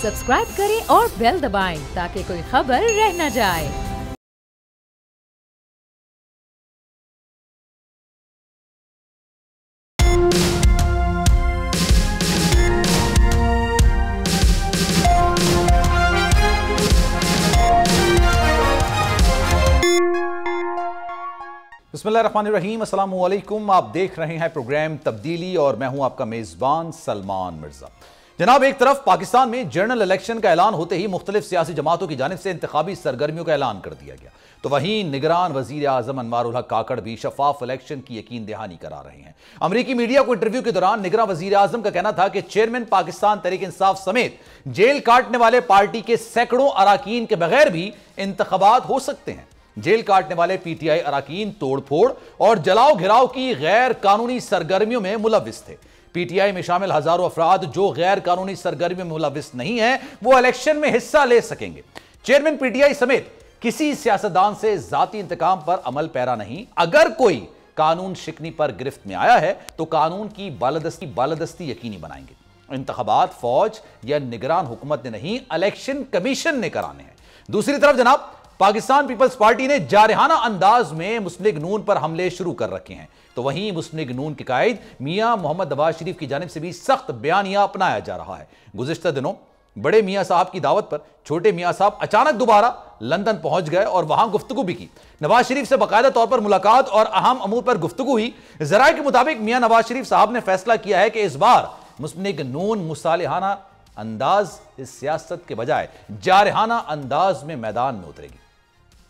Subscribe करें और bell दबाएं ताकि कोई खबर रह न जाए। बिस्मिल्लाहिर्रहमानिर्रहीम, अस्सलाम वालेकुम। आप देख रहे हैं प्रोग्राम तब्दीली और मैं हूं आपका मेजबान सलमान मिर्जा। जनाब, एक तरफ पाकिस्तान में जनरल इलेक्शन का ऐलान होते ही मुख्तलिफ सियासी जमातों की जानिब से इंतखाबी सरगर्मियों का ऐलान कर दिया गया, तो वहीं निगरान वजीर आजम अनवारुल हक काकड़ भी शफाफ इलेक्शन की यकीन दहानी करा रहे हैं। अमरीकी मीडिया को इंटरव्यू के दौरान निगरान वजीर आजम का कहना था कि चेयरमैन पाकिस्तान तहरीक इंसाफ समेत जेल काटने वाले पार्टी के सैकड़ों अराकीन के बगैर भी इंतखाबात हो सकते हैं। जेल काटने वाले पीटीआई अराकीन तोड़फोड़ और जलाओ घिराव की गैर कानूनी सरगर्मियों में मुलविस थे। पीटीआई में शामिल हजारों अफराद जो गैर कानूनी सरगर्मियों में मुलविस नहीं है, वो इलेक्शन में हिस्सा ले सकेंगे। चेयरमैन पीटीआई समेत किसी सियासतदान से जाती इंतकाम पर अमल पैरा नहीं। अगर कोई कानून शिकनी पर गिरफ्त में आया है तो कानून की बालादस्ती यकीनी बनाएंगे। इंतखाबात फौज या निगरान हुकूमत ने नहीं, इलेक्शन कमीशन ने कराने हैं। दूसरी तरफ जनाब, पाकिस्तान पीपल्स पार्टी ने जारहाना अंदाज में मुस्लिम लीग नून पर हमले शुरू कर रखे हैं, तो वहीं मुस्लिम लीग नून के कायद मियां मोहम्मद नवाज शरीफ की जानिब से भी सख्त बयानिया अपनाया जा रहा है। गुज़िश्ता दिनों बड़े मियां साहब की दावत पर छोटे मियां साहब अचानक दोबारा लंदन पहुंच गए और वहां गुफ्तगू भी की। नवाज शरीफ से बाकायदा तौर पर मुलाकात और अहम अमूर पर गुफ्तगू हुई। ज़राए के मुताबिक मियां नवाज शरीफ साहब ने फैसला किया है कि इस बार मुस्लिम लीग नून मुसालिहाना अंदाज इस सियासत के बजाय जारहाना अंदाज में मैदान में उतरेगी।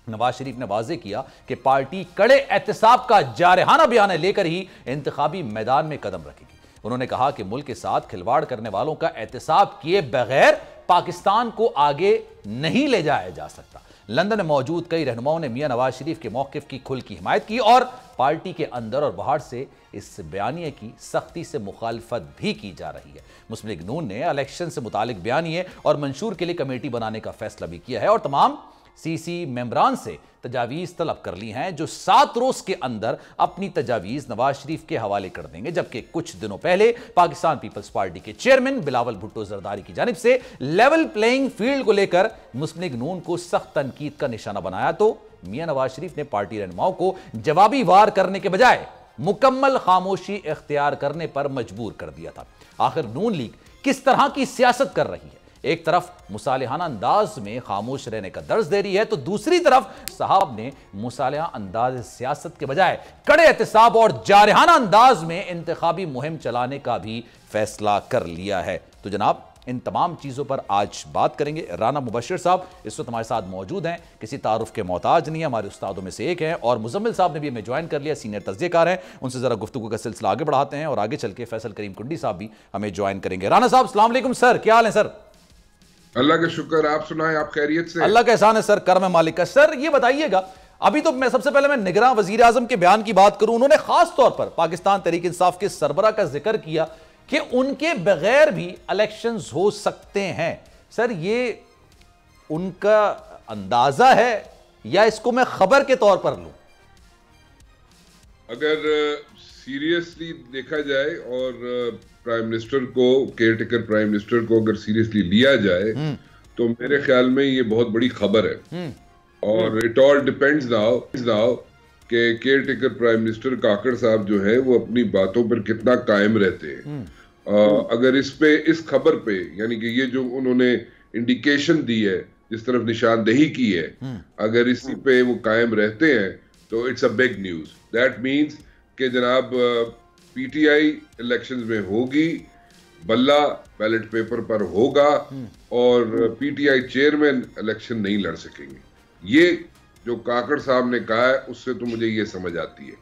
नवाज शरीफ ने वाज़ेह किया कि पार्टी कड़े एहतसाब का जारहाना बयान लेकर ही इंतखाबी मैदान में कदम रखेगी। उन्होंने कहा कि मुल्क के साथ खिलवाड़ करने वालों का एहतसाब किए बगैर पाकिस्तान को आगे नहीं ले जाया जा सकता। लंदन में मौजूद कई रहनुमाओं ने मियां नवाज शरीफ के मौक़िफ़ की खुल की हिमायत की और पार्टी के अंदर और बाहर से इस बयानिए की सख्ती से मुखालफत भी की जा रही है। मुस्लिम लीग नून ने इलेक्शन से मुतालिक बयानिए और मंशूर के लिए कमेटी बनाने का फैसला भी किया है और तमाम सीसी मेंबरान से तजावीज़ तलब कर ली हैं, जो 7 रोज के अंदर अपनी तजावीज़ नवाज शरीफ के हवाले कर देंगे। जबकि कुछ दिनों पहले पाकिस्तान पीपल्स पार्टी के चेयरमैन बिलावल भुट्टो जरदारी की जानिब से लेवल प्लेइंग फील्ड को लेकर मुस्लिम लीग नून को सख्त तनकीद का निशाना बनाया, तो मियां नवाज शरीफ ने पार्टी रहनुमाओं को जवाबी वार करने के बजाय मुकम्मल खामोशी इख्तियार करने पर मजबूर कर दिया था। आखिर नून लीग किस तरह की सियासत कर रही है? एक तरफ मुसालिहाना अंदाज में खामोश रहने का दर्ज दे रही है, तो दूसरी तरफ साहब ने मुसालिहा अंदाज सियासत के बजाय कड़े एहतसाब और जारहाना अंदाज में इंतखाबी मुहिम चलाने का भी फैसला कर लिया है। तो जनाब, इन तमाम चीज़ों पर आज बात करेंगे। राना मुबशिर साहब इस वक्त हमारे साथ मौजूद हैं, किसी तारुफ के मोहताज नहीं है, हमारे उस्तादों में से एक हैं, और मुजम्मिल साहब ने भी हमें ज्वाइन कर लिया, सीनियर तज्ज़ियेकार हैं। उनसे ज़रा गुफ्तगू का सिलसिला आगे बढ़ाते हैं और आगे चल के फैसल करीम कुंडी साहब भी हमें ज्वाइन करेंगे। राना साहब अस्सलाम वालेकुम सर, क्या हाल है सर? अल्लाह का शुक्र, आप सुनाएं, आप खैरियत से? अल्लाह का एहसान है सर, कर्म मालिक का। सर ये बताइएगा, अभी तो मैं सबसे पहले निगरान वजीर आजम के बयान की बात करूं। उन्होंने खास तौर पर पाकिस्तान तहरीक इंसाफ के सरबरा का जिक्र किया कि उनके बगैर भी इलेक्शंस हो सकते हैं। सर ये उनका अंदाजा है या इसको मैं खबर के तौर पर लूं? अगर सीरियसली देखा जाए और प्राइम मिनिस्टर को, केयरटेकर प्राइम मिनिस्टर को अगर सीरियसली लिया जाए तो मेरे ख्याल में ये बहुत बड़ी खबर है। और इट ऑल डिपेंड्स नाउ कि केयरटेकर प्राइम मिनिस्टर काकड़ साहब जो है वो अपनी बातों पर कितना कायम रहते हैं। अगर इस खबर पे, यानी कि ये जो उन्होंने इंडिकेशन दी है, जिस तरफ निशानदेही की है, अगर इसी पे वो कायम रहते हैं तो it's a big news. That means कि जनाब पीटीआई इलेक्शंस में होगी, बल्ला बैलेट पेपर पर होगा और पीटीआई चेयरमैन इलेक्शन नहीं लड़ सकेंगे। ये जो काकड़ साहब ने कहा है उससे तो मुझे ये समझ आती है।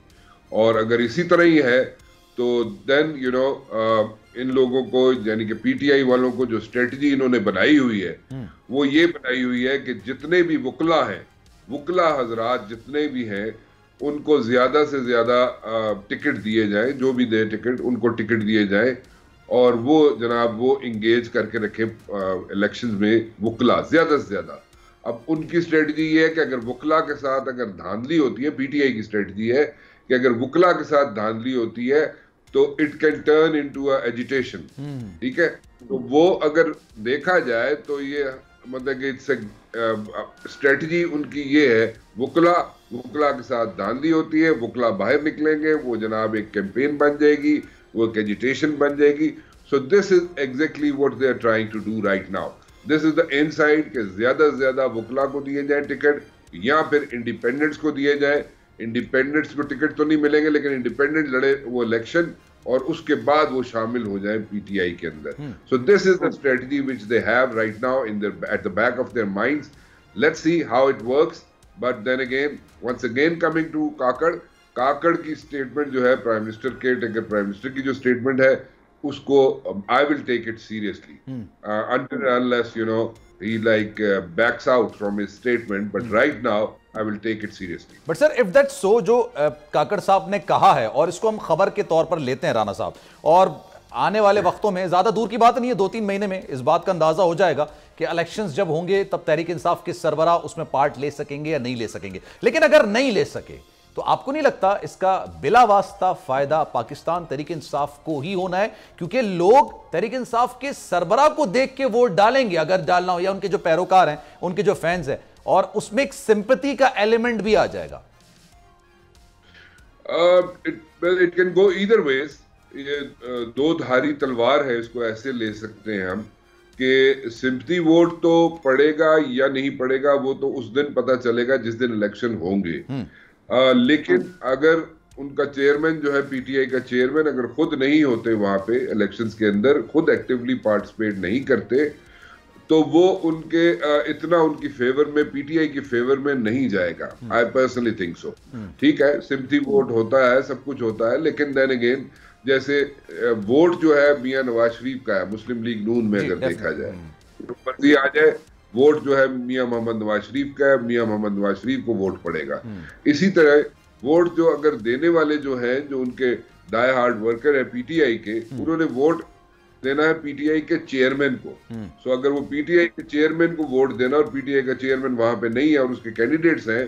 और अगर इसी तरह ही है तो देन इन लोगों को, यानी कि पीटीआई वालों को जो स्ट्रेटजी इन्होंने बनाई हुई है वो ये बनाई हुई है कि जितने भी वुकला हैं, वुकला हजरात जितने भी हैं, उनको ज्यादा से ज्यादा टिकट दिए जाए, जो भी दे टिकट उनको टिकट दिए जाए और वो जनाब वो इंगेज करके रखे इलेक्शंस में वुकला ज्यादा से ज्यादा। अब उनकी स्ट्रेटजी ये है कि अगर वुकला के साथ अगर धांधली होती है, पीटीआई की स्ट्रेटजी है कि अगर वुकला के साथ धांधली होती है तो it can turn into a agitation, ठीक है। तो वो अगर देखा जाए तो ये मतलब कि इट्स स्ट्रेटजी उनकी ये है, वुकला के साथ धांधली होती है, वुकला बाहर निकलेंगे, वो जनाब एक कैंपेन बन जाएगी, वो एक एजिटेशन बन जाएगी। So this is exactly what they are trying to do right now. This is the inside के ज्यादा से ज्यादा वुकला को दिए जाए टिकट, या फिर इंडिपेंडेंट्स को दिए जाए। इंडिपेंडेंट्स को टिकट तो नहीं मिलेंगे, लेकिन इंडिपेंडेंट लड़े वो इलेक्शन और उसके बाद वो शामिल हो जाए पीटीआई के अंदर। So this is the strategy which they have right now in their at the back of their minds. Let's see how it works. But then again, once again coming to Kakar की स्टेटमेंट जो है, prime minister caretaker prime minister की जो statement है, उसको I will take it seriously until unless he backs out from his statement, but right now I will take it seriously. But sir, if that's so, जो काकड़ साहब ने कहा है और इसको हम खबर के तौर पर लेते हैं राणा साहब, और आने वाले वक्तों में, ज्यादा दूर की बात नहीं है, 2-3 महीने में इस बात का अंदाजा हो जाएगा कि इलेक्शंस जब होंगे तब तहरीक इंसाफ के सरबराह उसमें पार्ट ले सकेंगे या नहीं ले सकेंगे। लेकिन अगर नहीं ले सके तो आपको नहीं लगता इसका बिला वास्ता फायदा पाकिस्तान तहरीक इंसाफ को ही होना है? क्योंकि लोग तहरीक इंसाफ के सरबराह को देख के वोट डालेंगे अगर डालना हो, या उनके जो पैरोकार हैं, उनके जो फैंस हैं, और उसमें एक सिंपैथी का एलिमेंट भी आ जाएगा। It can go either ways. ये दो धारी तलवार है, इसको ऐसे ले सकते हैं हम कि सिंपैथी वोट तो पड़ेगा या नहीं पड़ेगा वो तो उस दिन पता चलेगा जिस दिन इलेक्शन होंगे। लेकिन अगर उनका चेयरमैन जो है, पीटीआई का चेयरमैन, अगर खुद नहीं होते वहां पे इलेक्शंस के अंदर, खुद एक्टिवली पार्टिसिपेट नहीं करते, तो वो उनके इतना उनकी फेवर में, पीटीआई की फेवर में नहीं जाएगा। I personally think so. ठीक है, सिंपैथी वोट होता है, सब कुछ होता है, लेकिन देन अगेन जैसे वोट जो है मियां नवाज शरीफ का है, मुस्लिम लीग नून में अगर देखा जाए, तो मर्जी आ जाए, वोट जो है मियां मोहम्मद नवाज शरीफ का है, मियां मोहम्मद नवाज शरीफ को वोट पड़ेगा। इसी तरह वोट जो अगर देने वाले जो हैं, जो उनके डाई हार्ड वर्कर है पीटीआई के, उन्होंने वोट देना है पीटीआई के चेयरमैन को। सो अगर वो पीटीआई के चेयरमैन को वोट देना और पीटीआई का चेयरमैन वहां पे नहीं है और उसके कैंडिडेट्स हैं,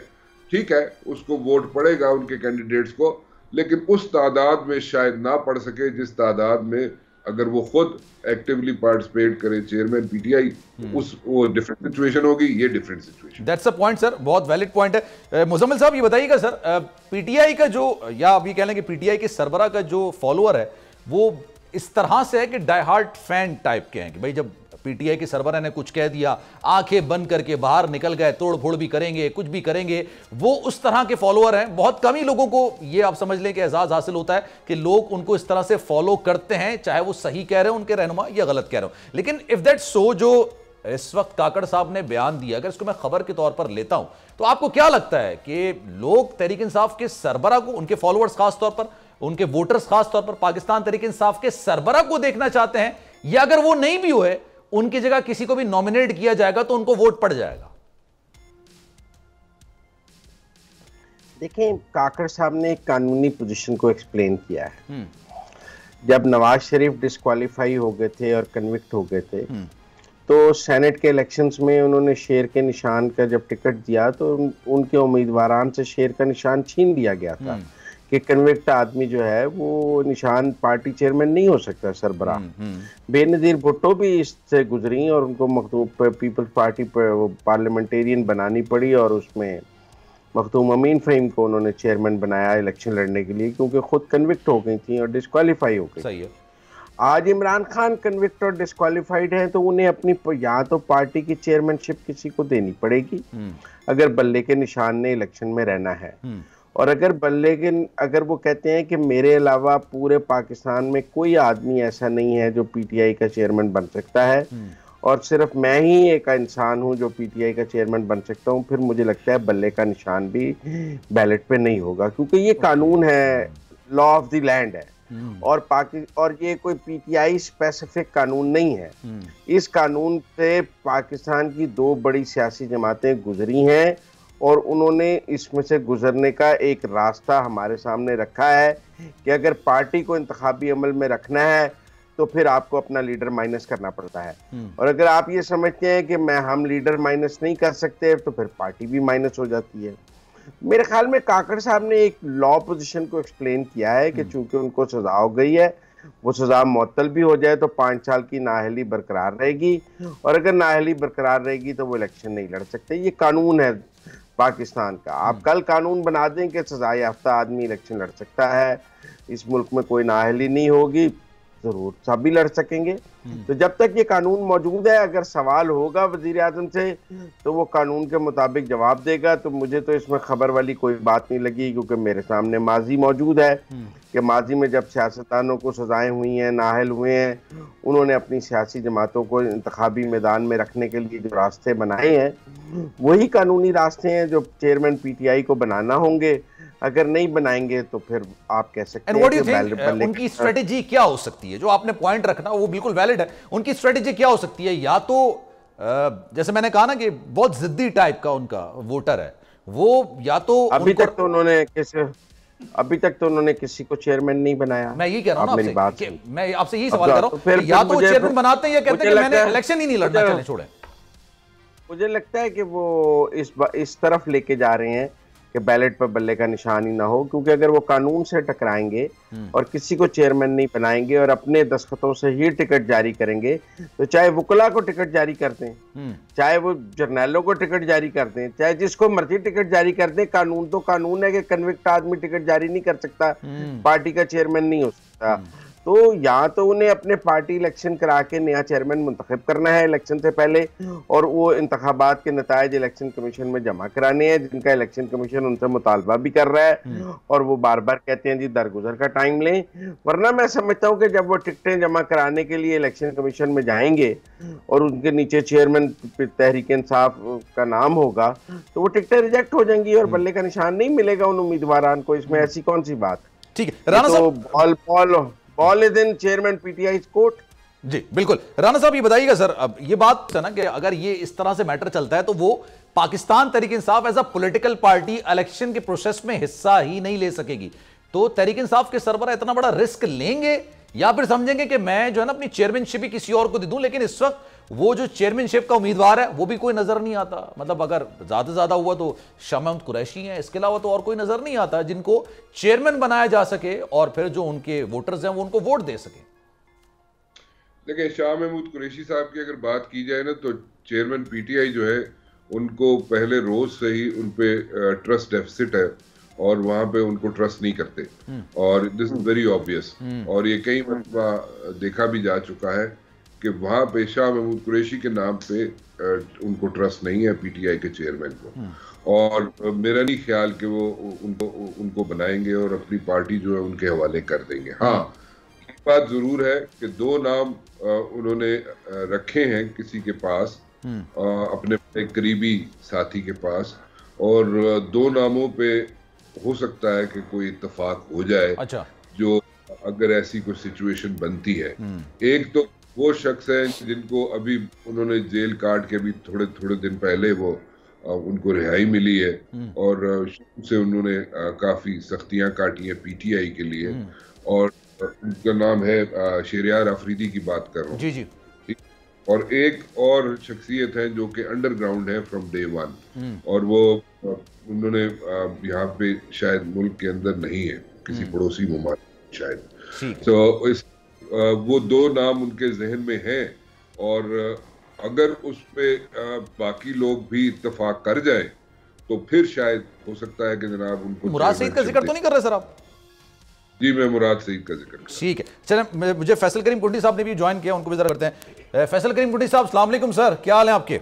ठीक है, उसको वोट पड़ेगा उनके कैंडिडेट्स को, लेकिन उस तादाद में शायद ना पड़ सके जिस तादाद में अगर वो खुद एक्टिवली पार्टिसिपेट करे चेयरमैन पीटीआई, उस वो डिफरेंट सिचुएशन होगी, ये different situation. That's a point sir, बहुत वैलिड पॉइंट है। मुजम्मिल साहब ये बताइएगा सर, पीटीआई का जो, या आप ये कह लें कि पीटीआई के सरबराह का जो फॉलोअर है, वो इस तरह से है कि डाई हार्ड फैन टाइप के हैं कि भाई जब पीटीआई के सरबराह ने कुछ कह दिया, आंखें बंद करके बाहर निकल गए, तोड़ फोड़ भी करेंगे, कुछ भी करेंगे, वो उस तरह के फॉलोअर हैं। बहुत कम ही लोगों को ये आप समझ लें कि एहसास हासिल होता है कि लोग उनको इस तरह से फॉलो करते हैं, चाहे वो सही कह रहे हो उनके रहनुमा या गलत कह रहे हो। लेकिन इफ दैट सो, जो इस वक्त काकड़ साहब ने बयान दिया, अगर इसको मैं खबर के तौर पर लेता हूं, तो आपको क्या लगता है कि लोग तहरीक इंसाफ के सरबराह को, उनके फॉलोअर्स खास तौर पर, उनके वोटर्स खास तौर पर पाकिस्तान तहरीक इंसाफ के सरबराह को देखना चाहते हैं, या अगर वो नहीं भी हुए, उनकी जगह किसी को भी नॉमिनेट किया जाएगा तो उनको वोट पड़ जाएगा? देखें, काकड़ साहब ने एक कानूनी पोजीशन को एक्सप्लेन किया है। जब नवाज शरीफ डिस्क्वालीफाई हो गए थे और कन्विक्ट हो गए थे, तो सेनेट के इलेक्शंस में उन्होंने शेर के निशान का जब टिकट दिया तो उनके उम्मीदवारान से शेर का निशान छीन लिया गया था कि कन्विक्ट आदमी जो है वो निशान पार्टी चेयरमैन नहीं हो सकता, सरबराह। बेनजीर भुट्टो भी इससे गुजरी और उनको मखदूम पीपल्स पार्टी पार्लियामेंटेरियन बनानी पड़ी, और उसमें मखदूम अमीन फ़हीम को उन्होंने चेयरमैन बनाया इलेक्शन लड़ने के लिए, क्योंकि खुद कन्विक्ट हो गई थी और डिस्क्वालीफाई हो गई। सही है। आज इमरान खान कन्विक्ट और डिस्क्वालीफाइड है, तो उन्हें अपनी या तो पार्टी की चेयरमैनशिप किसी को देनी पड़ेगी अगर बल्ले के निशान ने इलेक्शन में रहना है, और अगर वो कहते हैं कि मेरे अलावा पूरे पाकिस्तान में कोई आदमी ऐसा नहीं है जो पीटीआई का चेयरमैन बन सकता है और सिर्फ मैं ही एक इंसान हूं जो पीटीआई का चेयरमैन बन सकता हूं, फिर मुझे लगता है बल्ले का निशान भी बैलेट पे नहीं होगा, क्योंकि ये कानून है, लॉ ऑफ द लैंड है, और ये कोई पीटीआई स्पेसिफिक कानून नहीं है। इस कानून से पाकिस्तान की दो बड़ी सियासी जमातें गुजरी हैं और उन्होंने इसमें से गुजरने का एक रास्ता हमारे सामने रखा है कि अगर पार्टी को इंतखाबी अमल में रखना है तो फिर आपको अपना लीडर माइनस करना पड़ता है, और अगर आप ये समझते हैं कि हम लीडर माइनस नहीं कर सकते तो फिर पार्टी भी माइनस हो जाती है। मेरे ख्याल में काकड़ साहब ने एक लॉ पोजीशन को एक्सप्लेन किया है कि चूंकि उनको सजा हो गई है, वो सजा मुअत्तल भी हो जाए तो 5 साल की नाअहली बरकरार रहेगी, और अगर नाअहली बरकरार रहेगी तो वो इलेक्शन नहीं लड़ सकते। ये कानून है पाकिस्तान का। आप कल कानून बना दें कि सजा याफ्ता आदमी इलेक्शन लड़ सकता है, इस मुल्क में कोई नाअहली नहीं होगी, जरूर सभी लड़ सकेंगे। तो जब तक ये कानून मौजूद है, अगर सवाल होगा वजीर आजम से तो वो कानून के मुताबिक जवाब देगा। तो मुझे तो इसमें खबर वाली कोई बात नहीं लगी, क्योंकि मेरे सामने माजी मौजूद है कि माजी में जब सियासतदानों को सजाएं हुई हैं, नाअहल हुए हैं, उन्होंने अपनी सियासी जमातों को इंतखाबी मैदान में रखने के लिए जो रास्ते बनाए हैं वही कानूनी रास्ते हैं जो चेयरमैन पीटीआई को बनाना होंगे। अगर नहीं बनाएंगे तो फिर आप कह सकते हैं कि उनकी स्ट्रेटेजी क्या हो सकती है? जो आपने पॉइंट रखना वो बिल्कुल वैलिड है। उनकी स्ट्रेटेजी क्या हो सकती है? या तो जैसे मैंने कहा ना कि बहुत जिद्दी टाइप का उनका वोटर है वो, या तो अभी तक तो उन्होंने किसी को चेयरमैन नहीं बनाया। मैं यही कह रहा हूं आपसे, मैं आपसे यही सवाल कर रहा हूं, या तो चेयरमैन बनाते हैं या कहते हैं कि मैंने इलेक्शन ही नहीं लड़ना, चले छोड़े। मुझे लगता है कि वो इस तरफ लेके जा रहे हैं कि बैलेट पर बल्ले का निशान ही ना हो, क्योंकि अगर वो कानून से टकराएंगे और किसी को चेयरमैन नहीं बनाएंगे और अपने दस्तखतों से ही टिकट जारी करेंगे, तो चाहे वुकला को टिकट जारी कर दें, चाहे वो जर्नैलों को टिकट जारी कर दें, चाहे जिसको मर्जी टिकट जारी कर दें, कानून तो कानून है कि कन्विक्ट आदमी टिकट जारी नहीं कर सकता, पार्टी का चेयरमैन नहीं हो सकता। तो या तो उन्हें अपने पार्टी इलेक्शन करा के नया चेयरमैन मुंतखब करना है इलेक्शन से पहले, और वो इंतखाबात के नतायज इलेक्शन कमीशन में जमा कराने हैं, जिनका इलेक्शन कमीशन उनसे मुतालबा भी कर रहा है, और वो बार बार कहते हैं जी दरगुजर का टाइम लें। वरना मैं समझता हूँ कि जब वो टिकटें जमा कराने के लिए इलेक्शन कमीशन में जाएंगे और उनके नीचे चेयरमैन तहरीक इंसाफ का नाम होगा, तो वो टिकटें रिजेक्ट हो जाएंगी और बल्ले का निशान नहीं मिलेगा उन उम्मीदवारों को। इसमें ऐसी कौन सी बात? ठीक है राणा साहब, ball is in chairman PTI court. जी बिल्कुल। राणा साहब ये बताइएगा सर, अब ये बात है ना कि अगर ये इस तरह से मैटर चलता है तो वो Pakistan Tehreek Insaf as a political party election के प्रोसेस में हिस्सा ही नहीं ले सकेगी, तो तहरीक इंसाफ के सरबराह इतना बड़ा रिस्क लेंगे या फिर समझेंगे कि मैं जो है ना अपनी चेयरमैनशिप ही किसी और को दे दूं? लेकिन इस वक्त वो जो चेयरमैनशिप का उम्मीदवार है वो भी कोई नजर नहीं आता। मतलब अगर ज्यादा से ज्यादा हुआ तो शाह महमूद कुरैशी है, इसके अलावा तो और कोई नजर नहीं आता जिनको चेयरमैन बनाया जा सके और फिर जो उनके वोटर्स हैं वो उनको वोट दे सके। देखिए, शाह महमूद कुरैशी साहब की अगर बात की जाए ना, तो चेयरमैन पीटीआई जो है उनको पहले रोज से ही उनपे ट्रस्ट डेफिसिट है और वहां पे उनको ट्रस्ट नहीं करते, और दिस इज वेरी ऑब्वियस। और ये कई मरतबा देखा भी जा चुका है कि वहां पे शाह महमूद कुरैशी के नाम पे उनको ट्रस्ट नहीं है पीटीआई के चेयरमैन को, और मेरा नहीं ख्याल कि वो उनको बनाएंगे और अपनी पार्टी जो है उनके हवाले कर देंगे। हाँ, एक बात जरूर है कि 2 नाम उन्होंने रखे हैं किसी के पास, अपने एक करीबी साथी के पास, और 2 नामों पे हो सकता है कि कोई इत्तेफाक हो जाए। अच्छा। जो अगर ऐसी कोई सिचुएशन बनती है, एक तो वो शख्स है जिनको अभी उन्होंने जेल काट के भी थोड़े दिन पहले वो उनको रिहाई मिली है, और उनसे उन्होंने काफी सख्तियां काटी हैं पीटीआई के लिए, और उनका नाम है शेरियार अफरीदी की बात कर रहा हूँ। जी जी। और एक और शख्सियत है जो कि अंडरग्राउंड है फ्रॉम डे 1, और वो उन्होंने यहाँ पे शायद मुल्क के अंदर नहीं है, किसी पड़ोसी मुमालिक शायद। तो इस वो 2 नाम उनके जहन में हैं, और अगर उस पे बाकी लोग भी इत्तेफाक कर जाए तो फिर शायद हो सकता है कि जनाब उनको। मुराद सईद का जिक्र तो नहीं कर रहे सर आप? जी, मैं मुराद सईद का जिक्र कर रहा हूं। ठीक है, चलें, मुझे फैसल करीम कुंडी साहब ने भी ज्वाइन किया, उनको भी जरा करते हैं। फैसल करीम कुंडी साहब, अस्सलाम वालेकुम सर, क्या हाल है आपके?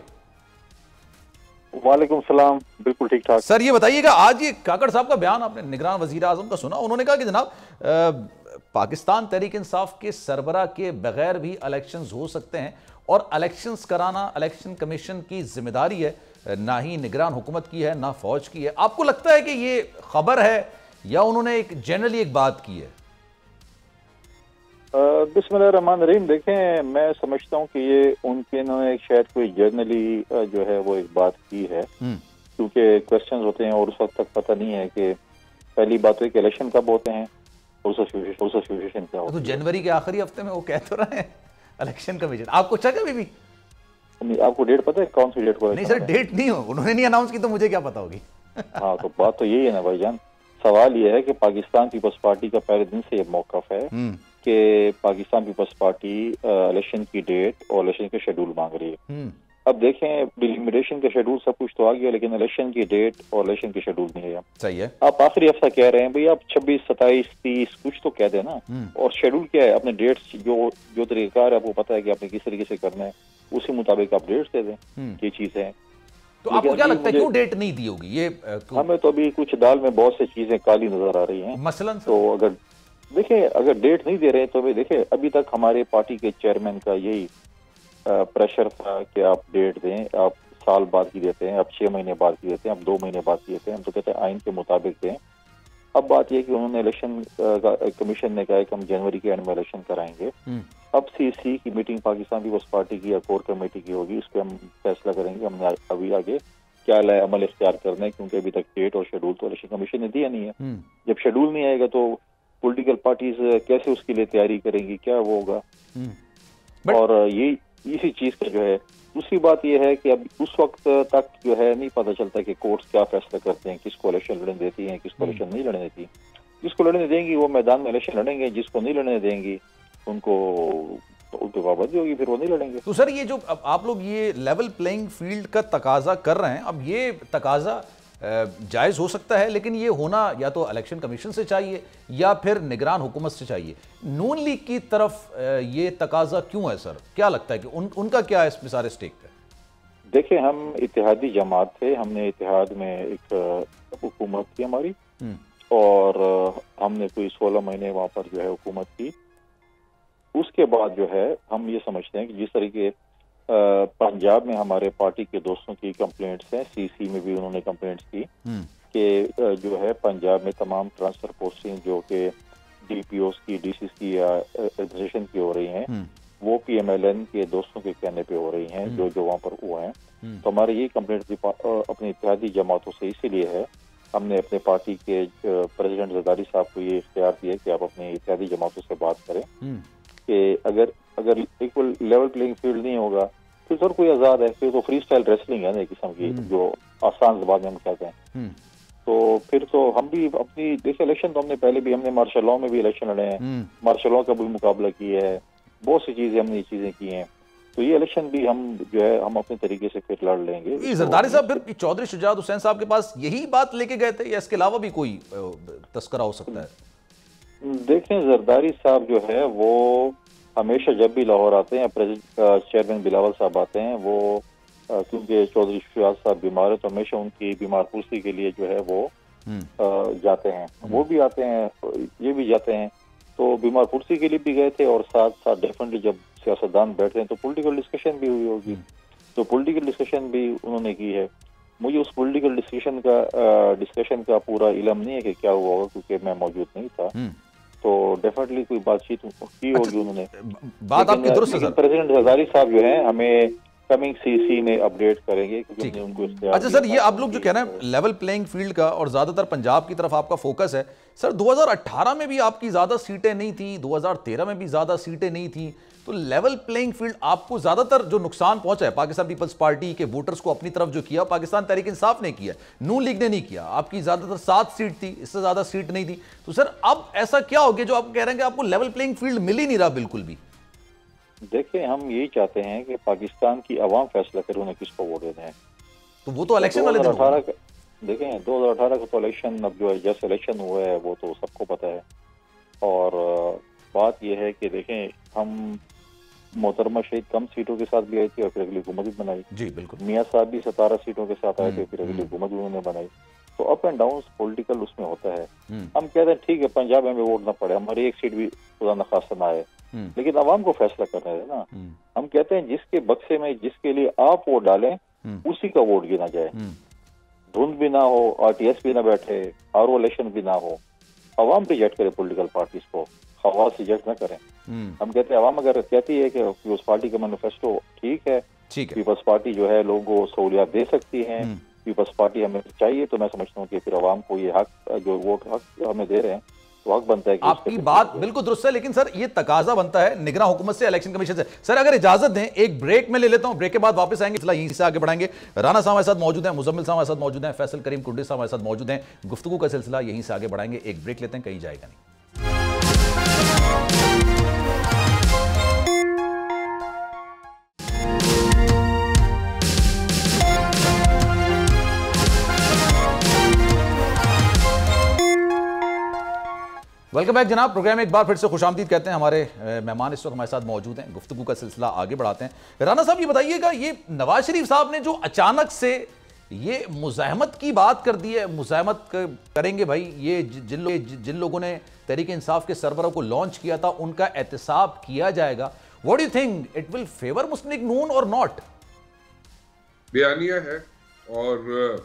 वालेकुम सलाम, बिल्कुल ठीक ठाक। सर ये बताइएगा, आज ये काकड़ साहब का बयान आपने निगरान वजीर आजम का सुना? उन्होंने कहा कि जनाब पाकिस्तान तहरीक इंसाफ के सरबरा के बगैर भी इलेक्शंस हो सकते हैं, और इलेक्शंस कराना इलेक्शन कमीशन की जिम्मेदारी है, ना ही निगरान हुकूमत की है ना फौज की है। आपको लगता है कि ये खबर है या उन्होंने एक जनरली एक बात की है? बिस्मिल्लाहिर्रहमानिर्रहीम। देखें, मैं समझता हूँ कि ये उन्होंने शायद कोई जर्नली जो है वो एक बात की है, क्योंकि क्वेश्चंस होते हैं और उस वक्त तक पता नहीं है कि पहली बात है कि इलेक्शन कब होते हैं और सिचुएशन क्या होती है। तो जनवरी के आखिरी हफ्ते में वो कह तो रहे हैं इलेक्शन कमीशन। आपको चेक अभी भी आपको डेट पता है कौन सी डेट को? नहीं सर, डेट नहीं हो, उन्होंने नहीं अनाउंस की तो मुझे क्या पता होगी। हाँ, तो बात तो यही है ना भाईजान। सवाल ये है कि पाकिस्तान पीपल्स पार्टी का पहले दिन से ये मौकफ है कि पाकिस्तान पीपल्स पार्टी इलेक्शन की डेट और इलेक्शन के शेड्यूल मांग रही है। अब देखें, डिलिमिटेशन का शेड्यूल सब कुछ तो आ गया, लेकिन इलेक्शन की डेट और इलेक्शन के शेड्यूल नहीं है। सही है। आप आखिरी हफ्ता कह रहे हैं भाई, आप 26, 27, 30 कुछ तो कह देना, और शेड्यूल क्या है? अपने डेट्स जो तरीकेकार है आपको पता है कि आपने किस तरीके से करना है, उसी मुताबिक आप डेट्स दे दें। ये चीज है। तो आपको क्या लगता है क्यों डेट नहीं दी होगी ये? हमें तो अभी कुछ दाल में बहुत सी चीजें काली नजर आ रही हैं। मसलन तो अगर देखें, अगर डेट नहीं दे रहे तो भाई देखें, अभी तक हमारे पार्टी के चेयरमैन का यही प्रेशर था कि आप डेट दें, आप साल बाद की देते हैं, आप 6 महीने बाद की देते हैं, आप 2 महीने बाद की देते हैं, हम तो कहते हैं आइन के मुताबिक दें। अब बात यह कि उन्होंने इलेक्शन कमीशन ने कहा कि हम जनवरी के एंड में इलेक्शन कराएंगे। अब सीसी की मीटिंग पाकिस्तान पीपल्स पार्टी की या कोर कमेटी की होगी, उस पर हम फैसला करेंगे हमने अभी आगे क्या अमल इख्तियार करना है, क्योंकि अभी तक डेट और शेड्यूल तो इलेक्शन कमीशन ने दिया नहीं है। जब शेड्यूल नहीं आएगा तो पॉलिटिकल पार्टीज कैसे उसके लिए तैयारी करेंगी, क्या वो होगा? और ये इसी चीज का जो है। दूसरी बात यह है कि अब उस वक्त तक जो है नहीं पता चलता कि कोर्ट्स क्या फैसला करते हैं, किसको इलेक्शन लड़ने देती हैं, किसको इलेक्शन नहीं लड़ने देती। जिसको लड़ने देंगी वो मैदान में इलेक्शन लड़ेंगे, जिसको नहीं लड़ने देंगी उनको पाबंदी होगी, फिर वो नहीं लड़ेंगे। तो सर ये जो अब आप लोग ये लेवल प्लेइंग फील्ड का तकाजा कर रहे हैं, अब ये तकाजा जायज़ हो सकता है, लेकिन ये होना या तो इलेक्शन कमीशन से चाहिए या फिर निगरान हुकूमत से चाहिए। नून लीग की तरफ ये तकाजा क्यों है सर? क्या लगता है कि उनका क्या है इसमें सारे स्टेक पे? देखिए, हम इत्तेहादी जमात थे, हमने इत्तेहाद में एक हुकूमत की हमारी, और हमने कोई 16 महीने वहां पर जो है हुकूमत की। उसके बाद जो है हम ये समझते हैं कि जिस तरीके पंजाब में हमारे पार्टी के दोस्तों की कंप्लेंट्स हैं, सीसी में भी उन्होंने कंप्लेंट्स की कि जो है पंजाब में तमाम ट्रांसफर पोस्टिंग जो कि डीपीओस की, डीसीस की या एडमिनिस्ट्रेशन की हो रही हैं, वो पीएमएलएन के दोस्तों के कहने पे हो रही हैं, जो वहाँ पर हुआ है। तो हमारे ये कंप्लेंट अपनी इत्तेहादी जमातों से इसीलिए है, हमने अपने पार्टी के प्रेसिडेंट जरदारी साहब को ये इख्तियार दिया कि आप अपनी इत्तेहादी जमातों से बात करें कि अगर इक्वल लेवल प्लेइंग फील्ड नहीं होगा फिर सर कोई आजाद है, फिर तो फ्री स्टाइल रेसलिंग है ना, एक किस्म की, जो आसान जबान में हम कहते हैं। तो फिर तो हम भी अपनी देखिए, इलेक्शन तो हमने पहले भी, हमने मार्शल लॉ में भी इलेक्शन लड़े हैं, मार्शल लॉ का भी मुकाबला किया है, बहुत सी चीजें हमने ये चीजें की हैं। तो ये इलेक्शन भी हम जो है हम अपने तरीके से फिर लड़ लेंगे। जरदारी साहब फिर चौधरी शुजात हुसैन साहब के पास यही बात लेके गए थे या इसके अलावा भी कोई तस्करा हो सकता है? देखें, जरदारी साहब जो है वो हमेशा जब भी लाहौर आते हैं, चेयरमैन बिलावल साहब आते हैं, वो क्योंकि चौधरी शुजात साहब बीमार है तो हमेशा उनकी बीमार पुरसी के लिए जो है वो जाते हैं। वो भी आते हैं, ये भी जाते हैं, तो बीमार पुरसी के लिए भी गए थे, और साथ साथ डेफिनेटली जब सियासतदान बैठते हैं तो पॉलिटिकल डिस्कशन भी हुई होगी, तो पॉलिटिकल डिस्कशन भी उन्होंने की है। मुझे उस पॉलिटिकल डिस्कशन का पूरा इल्म नहीं है कि क्या हुआ होगा, क्योंकि मैं मौजूद नहीं था, तो डेफिनेटली कोई बातचीत की होगी उन्होंने। बात आपकी दुरुस्त है सर। प्रेसिडेंट जरदारी साहब जो है हमें कमिंग सीसी में अपडेट करेंगे, क्योंकि उनको। अच्छा सर, ये आप लोग जो कह रहे हैं लेवल प्लेइंग फील्ड का, और ज्यादातर पंजाब की तरफ आपका फोकस है सर, 2018 में भी आपकी ज्यादा सीटें नहीं थी, 2013 में भी ज्यादा सीटें नहीं थी, तो लेवल प्लेइंग फील्ड आपको ज्यादातर जो नुकसान पहुंचा है पाकिस्तान पीपल्स पार्टी के वोटर्स को अपनी तरफ जो किया, पाकिस्तान तहरीक इंसाफ ने किया, नून लीग ने नहीं किया। आपकी ज्यादातर 7 सीट थी, इससे ज्यादा सीट नहीं थी। तो सर अब ऐसा क्या हो गया जो आप कह रहे हैं कि आपको लेवल प्लेइंग फील्ड मिल ही नहीं रहा बिल्कुल भी? देखिए, हम यही चाहते हैं कि पाकिस्तान की आवाम फैसला करे उन्हें किसको वोट देना है। तो वो तो इलेक्शन वाले दिन देखें 2018 का तो इलेक्शन, अब जो है जैसे इलेक्शन हुआ है वो तो सबको पता है। और बात यह है कि देखें, हम मोहतरमा शहीद कम सीटों के साथ भी आई थी और फिर अगली हुकूमत भी बनाई। जी बिल्कुल। मियाँ साहब भी 17 सीटों के साथ आए थे, फिर अगली हुकूमत भी उन्होंने बनाई। तो अप एंड डाउन पॉलिटिकल उसमें होता है। हम कहते हैं ठीक है, पंजाब में वोट ना पड़े, हमारी एक सीट भी खुदा न खास्ता ना आए, लेकिन आवाम को फैसला करना है ना। हम कहते हैं जिसके बक्से में जिसके लिए आप वोट डालें उसी का वोट गिना जाए, धुंध भी ना हो, आरटीएस भी ना बैठे, आरओ इलेक्शन भी ना हो, आवाम रिजेक्ट करे पॉलिटिकल पार्टीज को, खवास रिजेक्ट ना करें। हम कहते हैं आवाम अगर कहती है कि पीपल्स पार्टी का मैनिफेस्टो ठीक है, पीपल्स पार्टी जो है लोगों को सहूलियत दे सकती है, पीपल्स पार्टी हमें चाहिए, तो मैं समझता हूँ कि फिर आवाम को ये हक, जो वोट हक हमें दे रहे हैं, वक्त बनता है कि आपकी बात बिल्कुल दुरुस्त है, लेकिन सर ये तकाजा बनता है निगरान हुकूमत से, इलेक्शन कमीशन से। सर अगर इजाजत दें एक ब्रेक में ले लेता हूं, ब्रेक के बाद वापस आएंगे, यहीं से आगे बढ़ाएंगे। राना साहब हमारे साथ मौजूद हैं, मुजम्मिल साहब हमारे साथ मौजूद हैं, फैसल करीम कुंडी साहब हमारे साथ मौजूद हैं। गुफ्तगू का सिलसिला यहीं से आगे बढ़ाएंगे, एक ब्रेक लेते हैं, कहीं जाएगा नहीं। वेलकम बैक जनाब, प्रोग्राम एक बार फिर से खुशामदीद कहते हैं। हमारे मेहमान इस वक्त हमारे साथ मौजूद हैं, गुफ्तगू का सिलसिला आगे बढ़ाते हैं। राना साहब ये बताइएगा, ये नवाज शरीफ साहब ने जो अचानक से ये मुज़ाहमत की बात कर दी है, मुज़ाहमत करेंगे भाई, ये जिन लोगों ने तहरीक इंसाफ के सरबराह को लॉन्च किया था उनका एहतसाब किया जाएगा। What do you think, it will favour Muslim League Noon और नॉट? बयानिया है और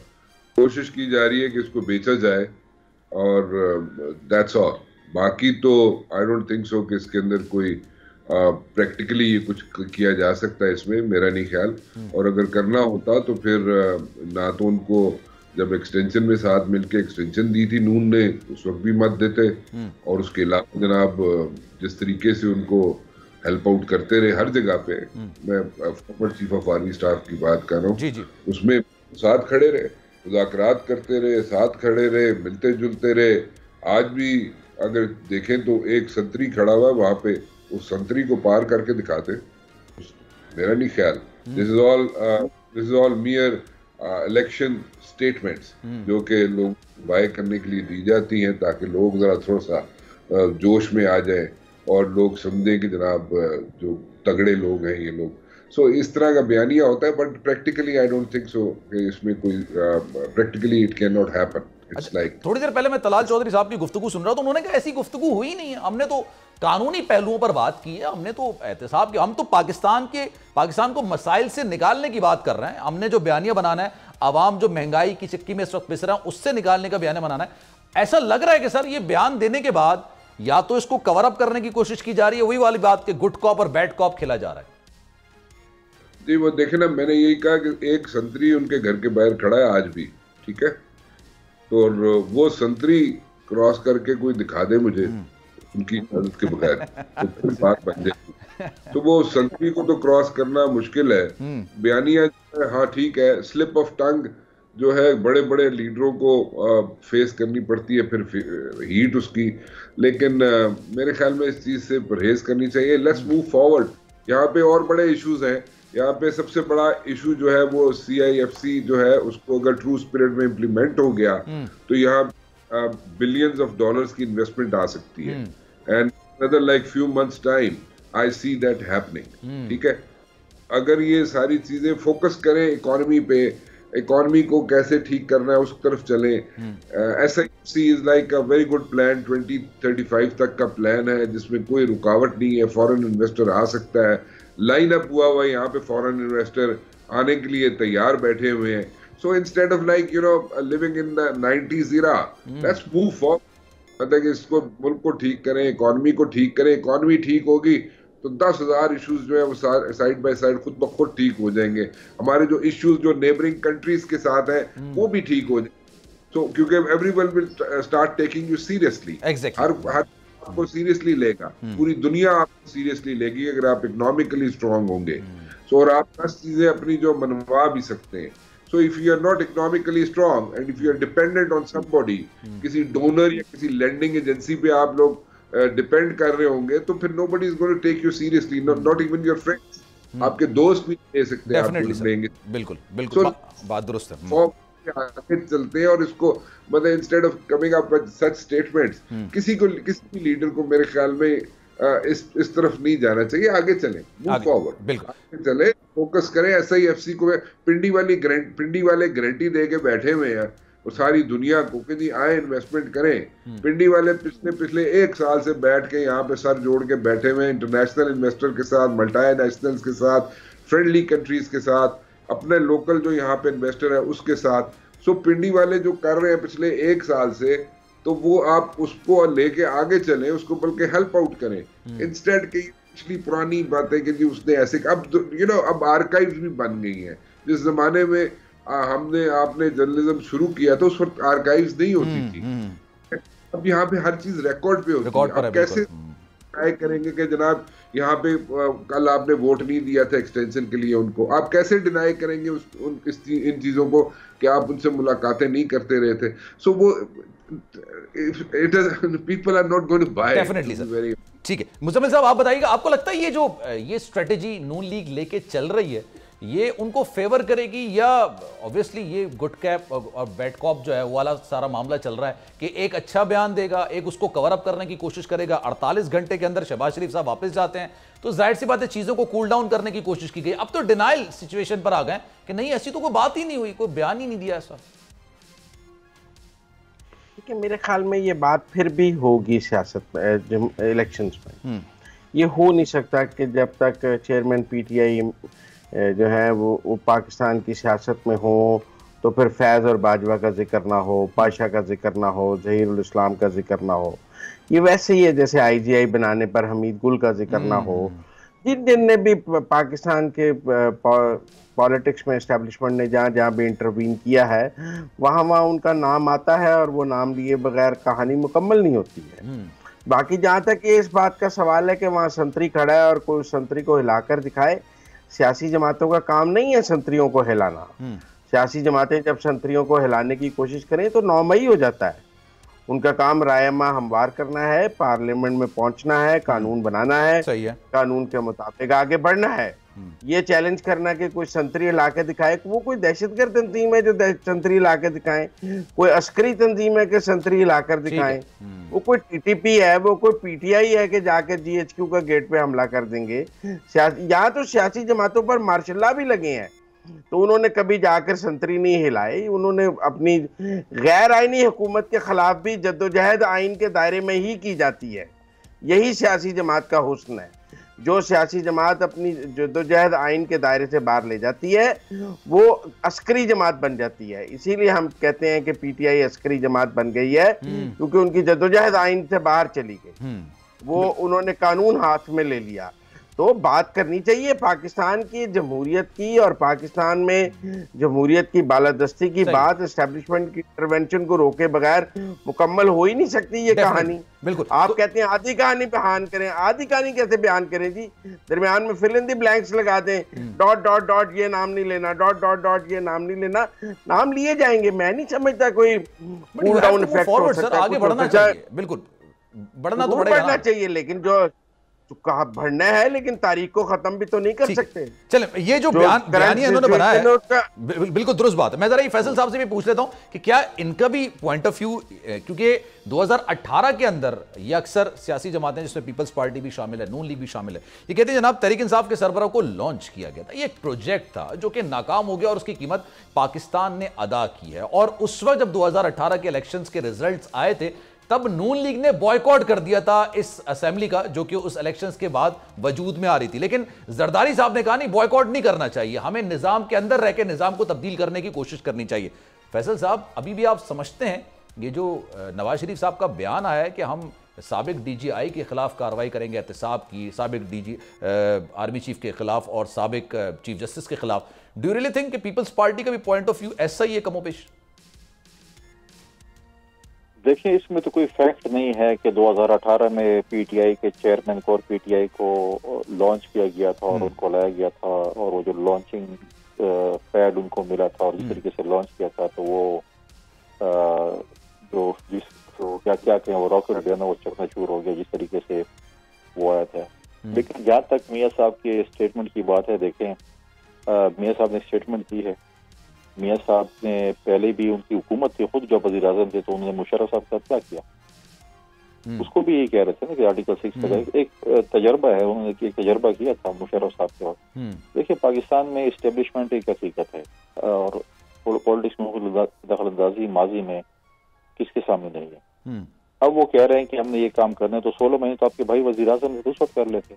कोशिश की जा रही है कि इसको बेचा जाए और दैट्स ऑल। बाकी तो आई डोंट थिंक सो कि इसके अंदर कोई प्रैक्टिकली ये कुछ किया जा सकता है, इसमें मेरा नहीं ख्याल। और अगर करना होता तो फिर ना तो उनको जब एक्सटेंशन में साथ मिलके एक्सटेंशन दी थी नून ने, उस वक्त भी मत देते, और उसके अलावा जनाब जिस तरीके से उनको हेल्प आउट करते रहे हर जगह पे, मैं former chief of army staff की बात कर रहा हूँ, उसमें साथ खड़े रहे, मुज़ाकरात करते रहे, साथ खड़े रहे, मिलते जुलते रहे। आज भी अगर देखें तो एक संतरी खड़ा हुआ वहां पे, उस संतरी को पार करके दिखाते, मेरा नहीं ख्याल। This is all मियर election statements जो कि लोग बाय करने के लिए दी जाती हैं ताकि लोग जरा थोड़ा सा जोश में आ जाए और लोग समझें कि जनाब जो तगड़े लोग हैं ये लोग। सो इस तरह का बयानिया होता है, but practically I don't think so कि इसमें कोई practically it can not happen. थोड़ी देर पहले मैं तलाल चौधरी साहब की गुफ्तगू सुन रहा था, उन्होंने कहा ऐसी गुफ्तगू हुई नहीं है, हमने तो कानूनी पहलुओं पर बात की है, हमने तो एहतसाब किया, हम तो पाकिस्तान को मसाइल से निकालने की बात कर रहे हैं, हमने जो बयानिया बनाना है, आवाम जो महंगाई की चक्की में इस वक्त पिस रहा है उससे निकालने का बयानिया बनाना है। ऐसा लग रहा है कि सर ये बयान देने के बाद या तो इसको कवर अप करने की कोशिश की जा रही है, वही वाली बात कि गुड कॉप और बैड कॉप खेला जा रहा है। जी वो देखे ना, मैंने यही कहा कि एक संतरी उनके घर के बाहर खड़ा है आज भी, ठीक है, तो वो संतरी क्रॉस करके कोई दिखा दे मुझे उनकी इजाजत के बगैर तो फिर बात बन जाएगी। तो वो संतरी को तो क्रॉस करना मुश्किल है। बयानिया हाँ ठीक है, स्लिप ऑफ टंग जो है बड़े बड़े लीडरों को फेस करनी पड़ती है, फिर हीट उसकी, लेकिन मेरे ख्याल में इस चीज से परहेज करनी चाहिए। Let's move forward. यहाँ पे और बड़े इश्यूज हैं। यहाँ पे सबसे बड़ा इशू जो है वो CIFC जो है, उसको अगर ट्रू स्पिरिट में इम्प्लीमेंट हो गया तो यहाँ बिलियंस ऑफ डॉलर्स की इन्वेस्टमेंट आ सकती है, and another like few months time I see that happening. ठीक है, अगर ये सारी चीजें फोकस करें इकोनॉमी पे, इकोनॉमी को कैसे ठीक करना है उस तरफ चले। SIFC is like a very good plan, 2035 तक का प्लान है जिसमें कोई रुकावट नहीं है, फॉरेन इन्वेस्टर आ सकता है, लाइन अप हुआ है, यहाँ पे फॉरेन इन्वेस्टर आने के लिए तैयार बैठे हुए हैं। So instead of like you know living in the 90s era, let's move forward. मतलब कि इसको मुल्क को ठीक करें, इकोनॉमी को ठीक करें। इकोनॉमी ठीक होगी तो 10,000 इश्यूज जो है वो साइड बाय साइड खुद ब खुद ठीक हो जाएंगे। हमारे जो इश्यूज जो नेबरिंग कंट्रीज के साथ हैं वो भी ठीक हो जाएंगे। सो क्योंकि everyone will start taking you seriously. हर आपको सीरियसली लेगा, पूरी दुनिया आपको सीरियसली लेगी अगर आप इकोनॉमिकली स्ट्रांग होंगे। सो और आप 10 चीजें अपनी जो मनवा भी सकते हैं। So if you are not economically strong and if you are dependent on somebody, किसी डोनर या किसी लैंडिंग एजेंसी पे आप लोग डिपेंड कर रहे होंगे तो फिर nobody is going to take you seriously, not even your friends। आपके दोस्त भी ले सकते हैं, आपको लेंगे। बिल्कुल बिल्कुल, बात दुरुस्त है। आगे चलते हैं और इसको मतलब instead of coming up with such statements, किसी भी लीडर को मेरे ख्याल में इस तरफ नहीं जाना चाहिए। आगे चलें, मूव फॉरवर्ड, आगे चले, फोकस करें। SIFC को पिंडी वाले गारंटी दे के बैठे हुए हैं और सारी दुनिया को कि जी आए इन्वेस्टमेंट करें। पिंडी वाले पिछले 1 साल से बैठ के यहाँ पे सर जोड़ के बैठे हुए हैं, इंटरनेशनल इन्वेस्टर के साथ, मल्टीनेशनल्स के साथ, फ्रेंडली कंट्रीज के साथ, अपने लोकल जो यहाँ पे इन्वेस्टर है उसके साथ। सो पिंडी वाले जो कर रहे हैं पिछले 1 साल से, तो वो आप उसको लेके आगे चलें, उसको बल्कि हेल्प आउट करें इंस्टेड की पिछली पुरानी बातें कि जी उसने ऐसे। अब यू नो अब आर्काइव्स भी बन गई हैं। जिस जमाने में आपने जर्नलिज्म शुरू किया तो उस वक्त आर्काइव्स नहीं होती थी। अब यहाँ पे हर चीज रिकॉर्ड पे होती है। आप कैसे तय करेंगे कि जनाब यहाँ पे कल आपने वोट नहीं दिया था एक्सटेंशन के लिए उनको, आप कैसे डिनाई करेंगे इन चीजों को कि आप उनसे मुलाकातें नहीं करते रहे थे? सो वो people are not going to buy. Definitely sir. ठीक है मुजम्मिल साहब, आप बताइएगा, आपको लगता है ये स्ट्रेटेजी नून लीग लेके चल रही है, ये उनको फेवर करेगी, या ऑब्वियसली ये गुड कैप और बैड कॉप जो है वो वाला सारा मामला चल रहा है कि एक अच्छा बयान देगा, एक उसको कवर अप करने की कोशिश करेगा, 48 घंटे के अंदर शहबाज शरीफ साहब वापस जाते हैं, तो जाहिर सी बात है चीजों को कूल डाउन करने की कोशिश की गई। अब तो डिनाइल सिचुएशन पर आ गए कि नहीं ऐसी तो कोई बात ही नहीं हुई, कोई बयान ही नहीं दिया ऐसा। ठीक है, मेरे ख्याल में ये बात फिर भी होगी सियासत में, इलेक्शंस में। ये हो नहीं सकता कि जब तक चेयरमैन पीटीआई जो है वो पाकिस्तान की सियासत में हो तो फिर फैज़ और बाजवा का जिक्र ना हो, पाशा का जिक्र ना हो, ज़हीरुल इस्लाम का जिक्र ना हो। ये वैसे ही है जैसे आईजीआई बनाने पर हमीद गुल का जिक्र ना हो। जिन जिन ने भी पाकिस्तान के पॉलिटिक्स में एस्टेब्लिशमेंट ने जहाँ जहाँ भी इंटरवीन किया है वहाँ वहाँ उनका नाम आता है, और वो नाम लिए बगैर कहानी मुकम्मल नहीं होती है। बाकी जहाँ तक ये इस बात का सवाल है कि वहाँ संतरी खड़ा है और कोई संतरी को हिलाकर दिखाए, सियासी जमातों का काम नहीं है संतरियों को हिलाना। सियासी जमातें जब संतरियों को हिलाने की कोशिश करें तो नौमई हो जाता है। उनका काम रायमा हमवार करना है, पार्लियामेंट में पहुंचना है, कानून बनाना है, सही है, कानून के मुताबिक आगे बढ़ना है। ये चैलेंज करना कि कोई संतरी ला के दिखाए, वो कोई दहशतगर्द तंजीम है जो संतरी ला के दिखाए, कोई अस्करी तंजीम है कि संतरी लाकर दिखाएं, वो कोई टीटीपी है, वो कोई पीटीआई है कि जाके जीएचक्यू का गेट पे हमला कर देंगे। यहाँ तो सियासी जमातों पर मार्शल भी लगे हैं, तो उन्होंने कभी जाकर संतरी नहीं हिलाई। उन्होंने अपनी गैर आईनी हुकूमत के खिलाफ भी जद्दोजहद आइन के दायरे में ही की जाती है। यही सियासी जमात का हुस्न है। जो सियासी जमात अपनी जद्दोजहद आइन के दायरे से बाहर ले जाती है वो अस्करी जमात बन जाती है। इसीलिए हम कहते हैं कि पीटीआई अस्करी जमात बन गई है, क्योंकि उनकी जद्दोजहद आइन से बाहर चली गई, वो उन्होंने कानून हाथ में ले लिया। तो बात करनी चाहिए पाकिस्तान की जमहूरियत की, और पाकिस्तान में जमहूरियत की बालादस्ती की बात एस्टेब्लिशमेंट की इंटरवेंशन को रोके बगैर मुकम्मल हो ही नहीं सकती ये कहानी। बिल्कुल। आप कहते हैं आधी कहानी बयान करें, आधी कहानी कैसे बयान करें जी? दरमियान में फिल इन दी ब्लैंक्स लगा दें, डॉट डॉट डॉट ये नाम नहीं लेना, डॉट डॉट डॉट ये नाम नहीं लेना, नाम लिए जाएंगे। मैं नहीं समझता कोई कूल डाउन इफेक्ट हो सकता है। आगे बढ़ना चाहिए, बिल्कुल बढ़ना तो बढ़ना चाहिए, लेकिन जो कहा बढ़ना है, लेकिन तारीख को खत्म भी तो नहीं कर सकते। चले, ये जो बयान इन्होंने बनाया है बिल्कुल दुरुस्त बात है। मैं जरा ये फैसल साहब से भी पूछ लेता हूं कि क्या इनका भी पॉइंट ऑफ व्यू, क्योंकि 2018 के अंदर ये अक्सर सियासी जमातें जिसमें पीपल्स पार्टी भी शामिल है, नून लीग भी शामिल है, ये कहते हैं जनाब तहरीक इंसाफ के सरबराह को लॉन्च किया गया था, ये एक प्रोजेक्ट था जो कि नाकाम हो गया और उसकी कीमत पाकिस्तान ने अदा की है। और उस वक्त जब 2018 के इलेक्शंस के रिजल्ट्स आए थे तब नून लीग ने बॉयकॉट कर दिया था इस असेंबली का, जो कि उस इलेक्शंस के बाद वजूद में आ रही थी। लेकिन जरदारी साहब ने कहा नहीं, बॉयकॉट नहीं करना चाहिए, हमें निजाम के अंदर रह के निजाम को तब्दील करने की कोशिश करनी चाहिए। फैसल साहब, अभी भी आप समझते हैं ये जो नवाज शरीफ साहब का बयान आया है कि हम साबिक डीजीआई के खिलाफ कार्रवाई करेंगे, एहतसाब की, साबिक डीजी आर्मी चीफ के खिलाफ और साबिक चीफ जस्टिस के खिलाफ, डू यू रियली थिंक कि पीपल्स पार्टी का भी पॉइंट ऑफ व्यू ऐसा ही है कमोपेश? देखिए, इसमें तो कोई फैक्ट नहीं है कि 2018 में पीटीआई के चेयरमैन को और पीटीआई को लॉन्च किया गया था और उनको लाया गया था, और वो जो लॉन्चिंग पैड उनको मिला था और जिस तरीके से लॉन्च किया था, तो वो क्या क्या कहें, वो रॉकेट जो है ना वो चकनाचूर हो गया जिस तरीके से वो आया था। लेकिन जहाँ तक मियाँ साहब के स्टेटमेंट की बात है, देखें मियाँ साहब ने स्टेटमेंट दी है। मियाँ साहब ने पहले भी, उनकी हुकूमत थी, खुद जब वज़ीर आज़म थे तो उन्होंने मुशर्रफ साहब का क्या किया, उसको भी यही कह रहे थे ना कि आर्टिकल 6 का एक तजर्बा है, उन्होंने एक तजर्बा किया था मुशर्रफ साहब के वक्त। देखिए, पाकिस्तान में इस्टेब्लिशमेंट एक हकीकत है और पॉलिटिक्स में दखलंदाजी माजी में किसके सामने नहीं है। अब वो कह रहे हैं कि हमने ये काम करना है, तो 16 महीने तो आपके भाई वज़ीर आज़म ने उस वक्त कर लेते,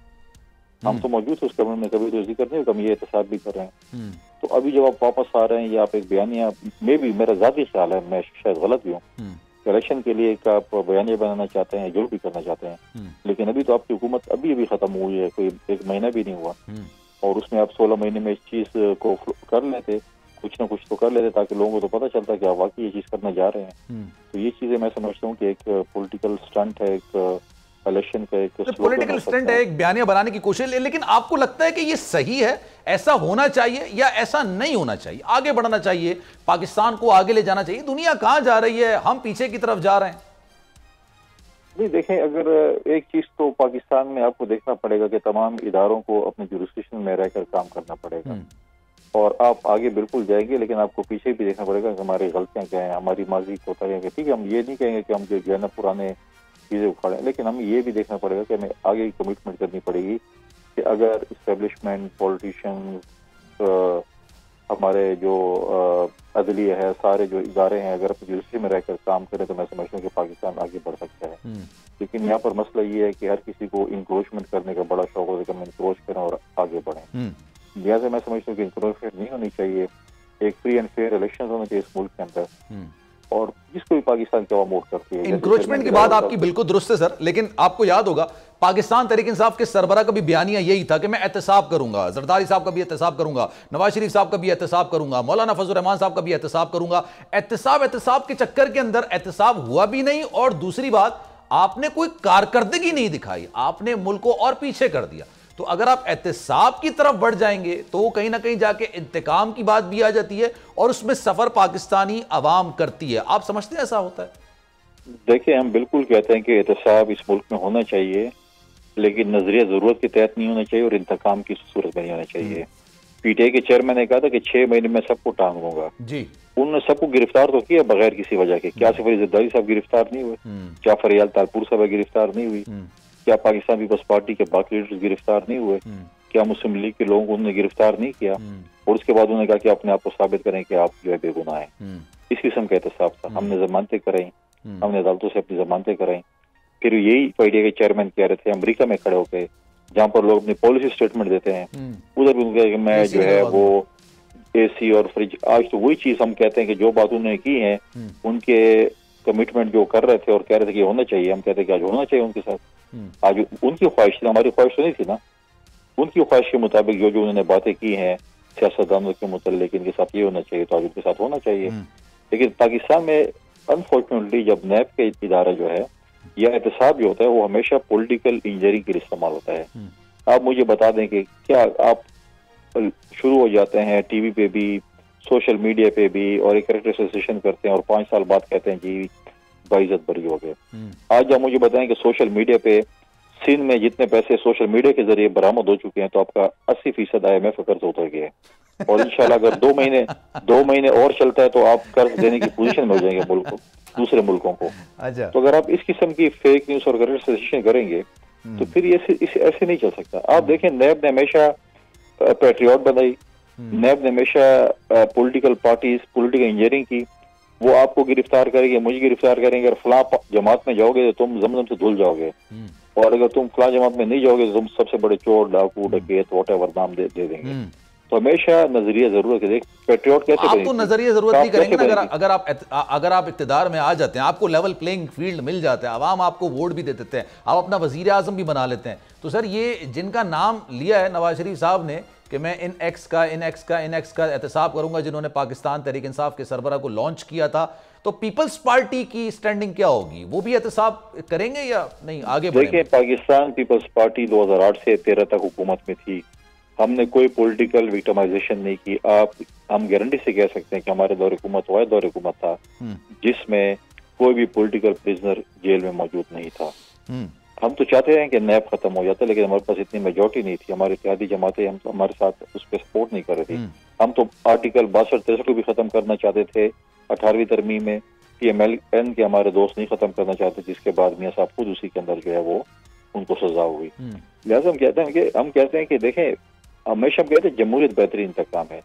हम तो मौजूद थे उस कमरे में, कभी तो जिक्र नहीं, कभी ये एहतसाब भी कर रहे हैं। तो अभी जब आप वापस आ रहे हैं, ये आप एक बयानिया, में भी मेरा ज़ाती ख्याल है, मैं शायद गलत भी हूँ, इलेक्शन के लिए एक आप बयानिया बनाना चाहते हैं, जो भी करना चाहते हैं, लेकिन अभी तो आपकी हुकूमत अभी खत्म हुई है, कोई 1 महीना भी नहीं हुआ, और उसमें आप 16 महीने में इस चीज को कर लेते। कुछ ना कुछ तो कर लेते ताकि लोगों को तो पता चलता कि आप वाकई ये चीज करने जा रहे हैं। तो ये चीजें मैं समझता हूँ कि एक पॉलिटिकल स्टंट है, एक इलेक्शन का एक पॉलिटिकल स्टंट है, एक बयानिया बनाने की कोशिश। लेकिन आपको लगता है कि ये सही है, ऐसा होना चाहिए या ऐसा नहीं होना चाहिए? आगे बढ़ना चाहिए, पाकिस्तान को आगे ले जाना चाहिए? दुनिया कहां जा रही है, हम पीछे की तरफ जा रहे हैं। नहीं देखें, अगर एक चीज तो पाकिस्तान में आपको देखना पड़ेगा कि तमाम इदारों को अपने जुरिस्डिक्शन में रहकर काम करना पड़ेगा और आप आगे बिल्कुल जाएंगे, लेकिन आपको पीछे भी देखना पड़ेगा कि हमारी गलतियां क्या हैं, हमारी माजी कोताहियां क्या। ठीक है, हम ये नहीं कहेंगे कि हम जो है ना पुराने चीजें उखाड़ें, लेकिन हमें ये भी देखना पड़ेगा कि हमें आगे की कमिटमेंट करनी पड़ेगी कि अगर इस्टेब्लिशमेंट, पॉलिटिशियन, हमारे जो अदलिया है, सारे जो इदारे हैं, अगर जुरिस्डिक्शन में रहकर काम करें तो मैं समझता हूँ कि पाकिस्तान आगे बढ़ सकता है। लेकिन यहाँ पर मसला ये है कि हर किसी को इंक्रोचमेंट करने का बड़ा शौक होता है कि हम इंक्रोच करें और आगे बढ़ें। लिहाजा मैं समझता हूँ कि इंक्रोचमेंट नहीं होनी चाहिए। एक फ्री एंड फेयर इलेक्शन होने चाहिए इस मुल्क के अंदर और जिसको भी पाकिस्तान की आवाम वोट करती है। इंक्रोचमेंट की बात आपकी बिल्कुल दुरुस्त है सर, लेकिन आपको याद होगा पाकिस्तान तहरीक इंसाफ के सरबरा का भी बयानिया यही था कि मैं एहतसाब करूंगा, जरदारी साहब का भी एहतसाब करूंगा, नवाज शरीफ साहब का भी एहतसाब करूंगा, मौलाना फजल रहमान साहब का भी एहतसाब करूंगा। एहतसाब के चक्कर के अंदर एहतसाब हुआ भी नहीं और दूसरी बात, आपने कोई कारकर्दगी नहीं दिखाई, आपने मुल्क को और पीछे कर दिया। तो अगर आप एहतसाब की तरफ बढ़ जाएंगे तो कहीं ना कहीं जाके इंतकाम की बात भी आ जाती है और उसमें सफर पाकिस्तानी अवाम करती है। आप समझते हैं ऐसा होता है? देखिए, हम बिल्कुल कहते हैं कि एहतसाब इस मुल्क में होना चाहिए, लेकिन नजरिया जरूरत के तहत नहीं होना चाहिए और इंतकाम की सूरत में नहीं होना चाहिए। पीटीआई के चेयरमैन ने कहा था कि 6 महीने में सबको टांग दूंगा जी। उन्होंने सबको गिरफ्तार तो किया बगैर किसी वजह के। क्या सिर्फ जरदारी साहब गिरफ्तार नहीं हुए? क्या फरियाल तालपुर साहब गिरफ्तार नहीं हुई? क्या पाकिस्तान पीपल्स पार्टी के बाकी लीडर्स गिरफ्तार नहीं हुए? क्या मुस्लिम लीग के लोगों को उन्होंने गिरफ्तार नहीं किया? और उसके बाद उन्होंने कहा कि अपने आप को साबित करें कि आप जो है बेगुनाह हैं। इस किस्म का एहतसाब था। हमने जमानतें कराई, हमने अदालतों से अपनी जमानतें कराई। फिर यही पीटीआई के चेयरमैन कह रहे थे अमेरिका में खड़े होकर, जहाँ पर लोग अपनी पॉलिसी स्टेटमेंट देते हैं, उधर भी उनका मैं जो है वो एसी और फ्रिज। आज तो वही चीज हम कहते हैं कि जो बात उन्होंने की है, उनके कमिटमेंट जो कर रहे थे और कह रहे थे कि होना चाहिए, हम कहते हैं कि आज होना चाहिए उनके साथ। आज उनकी ख्वाहिश थी, हमारी ख्वाहिश तो नहीं थी ना। उनकी ख्वाहिश के मुताबिक जो उन्होंने बातें की हैं सियासतदानों के मुतल्लिक, इनके साथ ये होना चाहिए तो आज उनके साथ होना चाहिए। लेकिन पाकिस्तान में अनफॉर्चुनेटली जब नैब के इदारा जो है या एहतसाब जो होता है वो हमेशा पॉलिटिकल इंजीनियरिंग के लिए इस्तेमाल होता है। आप मुझे बता दें कि क्या आप शुरू हो जाते हैं टीवी पे भी, सोशल मीडिया पे भी और एक कैरेक्टर एसोसिएशन करते हैं और 5 साल बाद कहते हैं जी बाइज्जत बरी हो गए। आज आप मुझे बताएं कि सोशल मीडिया पे सिंध में जितने पैसे सोशल मीडिया के जरिए बरामद हो चुके हैं तो आपका 80% IMF का कर्ज उतर गया है और इंशाल्लाह अगर 2 महीने और चलता है तो आप कर्ज देने की पोजीशन में हो जाएंगे मुल्क को, दूसरे मुल्कों को। तो अगर आप इस किस्म की फेक न्यूज और कैरेक्टर एसोसिएशन करेंगे तो फिर ये ऐसे नहीं चल सकता। आप देखें, नैब ने हमेशा पैट्रियट बनाई, नैब ने हमेशा पॉलिटिकल पार्टीज, पॉलिटिकल इंजीनियरिंग की। वो आपको गिरफ्तार करेंगे, मुझे गिरफ्तार करेंगे, अगर फलां जमात में जाओगे तो तुम जमजम से धुल जाओगे और अगर तुम फलां जमात में नहीं जाओगे तो तुम सबसे बड़े चोर, डाकू, डकैत व्हाटएवर नाम दे देंगे। तो हमेशा नजरिया जरूरत है। पैट्रियट कैसे आप तो नजरिया जरूरत नहीं करेंगे ना। अगर आप इक्तिदार में आ जाते हैं, आपको लेवल प्लेइंग फील्ड मिल जाता है, आवाम आपको वोट भी दे देते हैं, आप अपना वजीर आजम भी बना लेते हैं, तो सर ये जिनका नाम लिया है नवाज शरीफ साहब ने कि मैं इन एक्स का एहतसाब करूंगा, जिन्होंने पाकिस्तान तहरीक इंसाफ के सरबरा को लॉन्च किया था, तो पीपल्स पार्टी की स्टैंडिंग क्या होगी? वो भी एहतसाब करेंगे या नहीं आगे बढ़ेंगे? देखिए, पाकिस्तान पीपल्स पार्टी 2008 से 13 तक हुकूमत में थी। हमने कोई पॉलिटिकल विक्टिमाइजेशन नहीं की। हम गारंटी से कह सकते हैं कि हमारे दौर हुकूमत वाहिद दौर हुकूमत था जिसमें कोई भी पॉलिटिकल प्रिजनर जेल में मौजूद नहीं था। हम तो चाहते हैं कि नैब खत्म हो जाता, लेकिन हमारे पास इतनी मेजॉरिटी नहीं थी। हमारी इत्तेहादी जमातें हम हमारे साथ उस पर सपोर्ट नहीं कर रही थी। हम तो आर्टिकल 62-63 को भी खत्म करना चाहते थे 18वीं तरमीम में। PMLN के हमारे दोस्त नहीं खत्म करना चाहते, जिसके बाद मियां साहब खुद उसी के अंदर जो है वो उनको सजा हुई। लिहाजा हम कहते हैं कि देखें, हमेशा हम कहते हैं जमहूरियत बेहतरीन इंतकाम है।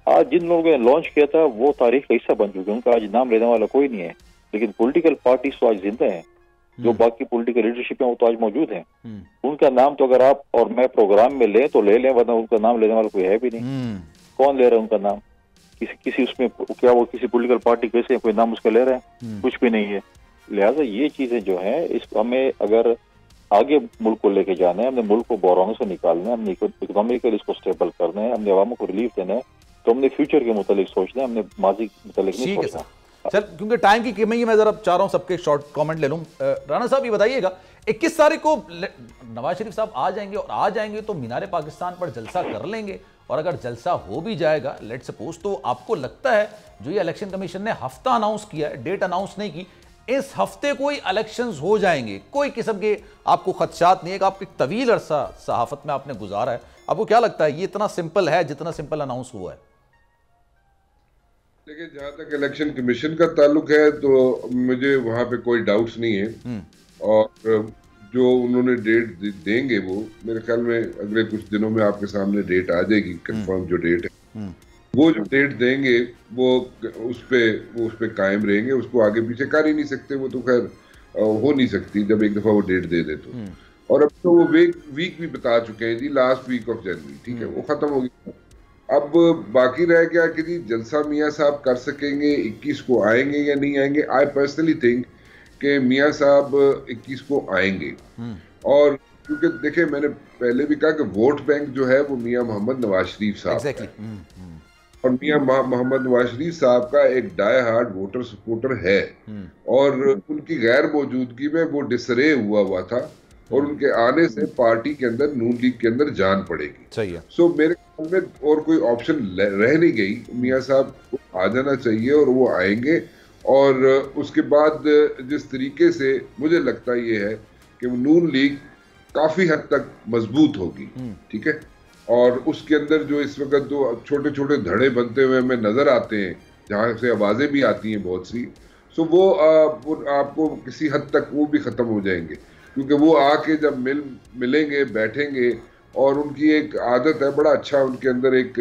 आज जिन लोगों ने लॉन्च किया था वो तारीख का हिस्सा बन चुके हैं, उनका आज नाम लेने वाला कोई नहीं है। लेकिन पॉलिटिकल पार्टीज तो आज जिंदा हैं, जो बाकी पॉलिटिकल लीडरशिप है वो तो आज मौजूद हैं। उनका नाम तो अगर आप और मैं प्रोग्राम में लें तो ले लें, वरना उनका नाम लेने वाला कोई है भी नहीं। कौन ले रहा है उनका नाम? किसी उसमें क्या वो किसी पॉलिटिकल पार्टी कैसे कोई नाम उसका ले रहा है? कुछ भी नहीं है। लिहाजा ये चीजें जो है, इस हमें अगर आगे मुल्क को लेके जाना है, हमने मुल्क को बहरानों से निकालना है, हमने इकोनॉमिकली इसको स्टेबल करना है, हमने अवामों को रिलीफ देना है, तो हमने फ्यूचर के मुतालिक सोचना है, हमने माजी के मुतालिक नहीं ठीक है सोचना। सर, क्योंकि टाइम की कमी है, मैं जरा चाह रहा हूं सबके शॉर्ट कमेंट ले लूं। राणा साहब ये बताइएगा, 21 तारीख को नवाज शरीफ साहब आ जाएंगे, और आ जाएंगे तो मीनार पाकिस्तान पर जलसा कर लेंगे, और अगर जलसा हो भी जाएगा लेट्स सपोज, तो आपको लगता है जो ये इलेक्शन कमीशन ने हफ्ता अनाउंस किया है, डेट अनाउंस नहीं की, इस हफ्ते कोई इलेक्शंस हो जाएंगे? कोई किस्म के आपको खदशात नहीं है? आप एक तवील अरसा सहाफत में आपने गुजारा है, आपको क्या लगता है ये इतना सिंपल है जितना सिंपल अनाउंस हुआ है? देखिए, जहां तक इलेक्शन कमीशन का ताल्लुक है तो मुझे वहां पे कोई डाउट्स नहीं है, और जो उन्होंने डेट देंगे वो मेरे ख्याल में अगले कुछ दिनों में आपके सामने डेट आ जाएगी, कंफर्म जो डेट है। वो जो डेट देंगे वो उस पे कायम रहेंगे, उसको आगे पीछे कर ही नहीं सकते, वो तो खैर हो नहीं सकती जब एक दफा वो डेट दे दे तो। और अब तो वो वीक भी बता चुके हैं जी, लास्ट वीक ऑफ जनवरी, ठीक है, वो खत्म होगी। अब बाकी रह गया कि जी जलसा मियां साहब कर सकेंगे, 21 को आएंगे या नहीं आएंगे। आई पर्सनली थिंक कि मियां साहब 21 को आएंगे, और क्योंकि देखिए मैंने पहले भी कहा कि वोट बैंक जो है वो मियां मोहम्मद नवाज शरीफ साहब और मियां मोहम्मद नवाज शरीफ साहब का एक डाई हार्ड वोटर सपोर्टर है, और उनकी गैर मौजूदगी में वो डिसरे हुआ था, और उनके आने से पार्टी के अंदर, नून लीग के अंदर जान पड़ेगी। सही है। सो मेरे ख्याल में और कोई ऑप्शन रह नहीं गई, मियां साहब को आ जाना चाहिए, और वो आएंगे। और उसके बाद जिस तरीके से मुझे लगता ये है कि नून लीग काफी हद तक मजबूत होगी, ठीक है, और उसके अंदर जो इस वक्त जो छोटे छोटे धड़े बनते हुए हमें नजर आते हैं, जहाँ से आवाजें भी आती हैं बहुत सी, सो वो आपको किसी हद तक वो भी खत्म हो जाएंगे, क्योंकि वो आके जब मिलेंगे, बैठेंगे, और उनकी एक आदत है, बड़ा अच्छा उनके अंदर एक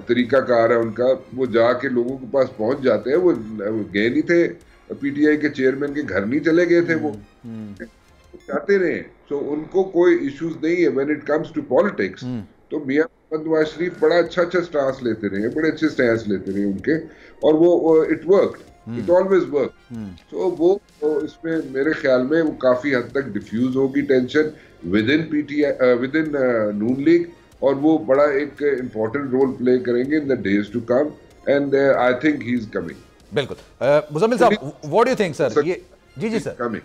तरीका कार है उनका, वो जाके लोगों के पास पहुंच जाते हैं। वो गए नहीं थे पीटीआई के चेयरमैन के घर, नहीं चले गए थे, वो चाहते रहे। सो उनको कोई इश्यूज नहीं है when it comes to politics. तो मियां नवाज शरीफ बड़ा अच्छा स्टांस लेते रहे, बड़े अच्छे स्टैंस लेते रहे उनके, और वो it worked, it always work. तो वो इसमें मेरे ख्याल में वो काफी हद तक डिफ्यूज होगी tension with in PTI, with in Noon league, और वो बड़ा एक इम्पोर्टेंट रोल प्ले करेंगे in the days to come, and I think he is coming. बिल्कुल। Muzammil sahab, what do you think sir? ये जी सर, कमिंग,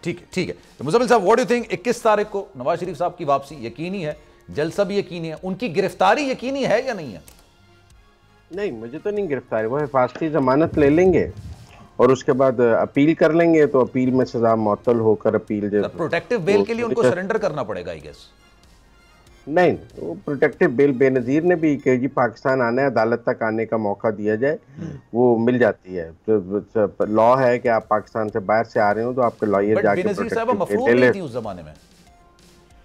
ठीक है। तो Muzammil sahab, what do you think, 21 तारीख को नवाज शरीफ साहब की वापसी यकीनी है, जलसा भी यकीनी है, उनकी गिरफ्तारी यकीनी है या नहीं है? नहीं, मुझे तो नहीं गिरफ्तारी, वो हिफाजती जमानत ले लेंगे और उसके बाद अपील कर लेंगे, तो अपील में सजा मुअत्तल होकर अपील जो प्रोटेक्टिव बेल के लिए उनको सरेंडर करना पड़ेगा आई गेस। नहीं, वो प्रोटेक्टिव बेल बेनजीर ने भी कि जी पाकिस्तान आना है, अदालत तक आने का मौका दिया जाए, वो मिल जाती है। तो लॉ है कि आप पाकिस्तान से बाहर से आ रहे हो तो आपके लॉयर जाके उस जमाने में